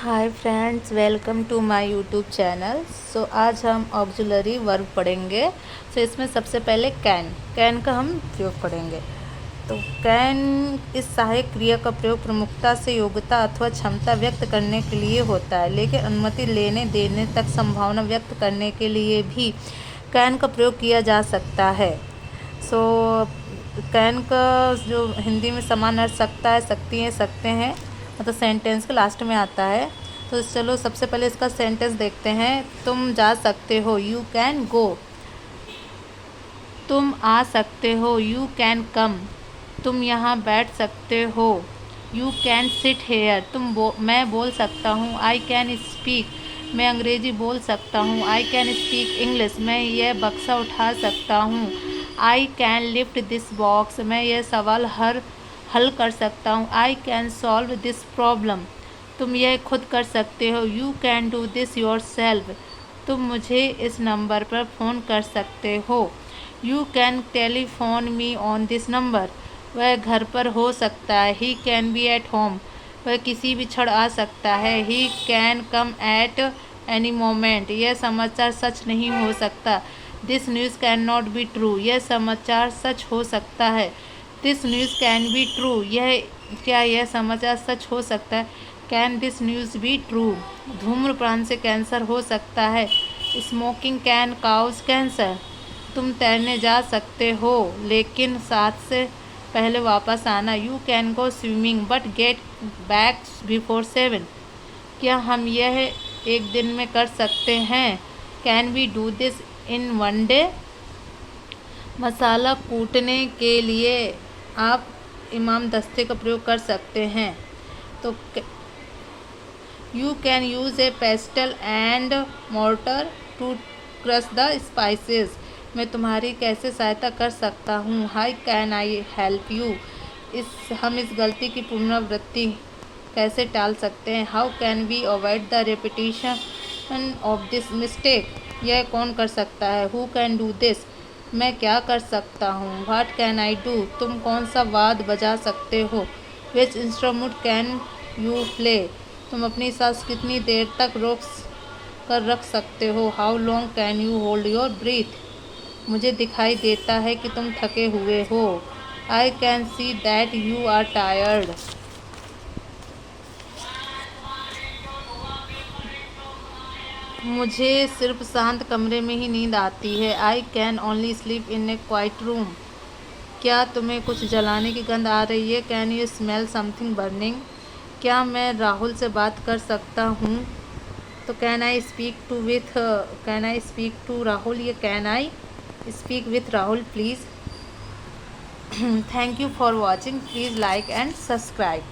Hi friends, welcome to my YouTube channel. So आज हम auxiliary verb पढ़ेंगे। सो इसमें सबसे पहले कैन का हम प्रयोग पढ़ेंगे। तो कैन इस सहायक क्रिया का प्रयोग प्रमुखता से योग्यता अथवा क्षमता व्यक्त करने के लिए होता है, लेकिन अनुमति लेने देने तक संभावना व्यक्त करने के लिए भी कैन का प्रयोग किया जा सकता है। सो कैन का जो हिंदी में समान अर्थ सकता है, सकती हैं, सकते हैं, मतलब सेंटेंस के लास्ट में आता है। तो चलो सबसे पहले इसका सेंटेंस देखते हैं। तुम जा सकते हो, यू कैन गो। तुम आ सकते हो, यू कैन कम। तुम यहाँ बैठ सकते हो, यू कैन सिट हेयर। मैं बोल सकता हूँ, आई कैन स्पीक। मैं अंग्रेजी बोल सकता हूँ, आई कैन स्पीक इंग्लिश। मैं यह बक्सा उठा सकता हूँ, I can lift this box. मैं यह सवाल हल कर सकता हूँ, I can solve this problem. तुम यह खुद कर सकते हो, you can do this your self. तुम मुझे इस नंबर पर फ़ोन कर सकते हो, you can telephone me on this number. वह घर पर हो सकता है, he can be at home. वह किसी भी क्षण आ सकता है, he can come at any moment. यह समाचार सच नहीं हो सकता, this news can not be true. यह समाचार सच हो सकता है, this news can be true. यह समाचार सच हो सकता है, can this news be true. धूम्रपान से कैंसर हो सकता है, स्मोकिंग कैन काउज कैंसर। तुम तैरने जा सकते हो, लेकिन 7 से पहले वापस आना, you can go swimming but get back before 7। क्या हम यह एक दिन में कर सकते हैं, can we do this in one day. मसाला कूटने के लिए आप इमाम दस्ते का प्रयोग कर सकते हैं। तो you can use a pestle and mortar to crush the spices. मैं तुम्हारी कैसे सहायता कर सकता हूँ, hi can I help you. हम इस गलती की पुनरावृत्ति कैसे टाल सकते हैं, how can we avoid the repetition of this mistake. यह कौन कर सकता है, हु कैन डू दिस। मैं क्या कर सकता हूँ, व्हाट कैन आई डू। तुम कौन सा वाद्य बजा सकते हो, which instrument can you play. तुम अपनी सांस कितनी देर तक रोक कर रख सकते हो, how long can you hold your breath. मुझे दिखाई देता है कि तुम थके हुए हो, I can see that you are tired. मुझे सिर्फ शांत कमरे में ही नींद आती है, I can only sleep in a quiet room. क्या तुम्हें कुछ जलाने की गंध आ रही है, can you smell something burning. क्या मैं राहुल से बात कर सकता हूँ। तो can I speak to Rahul, ये can I speak with Rahul please. Thank you for watching, please like and subscribe.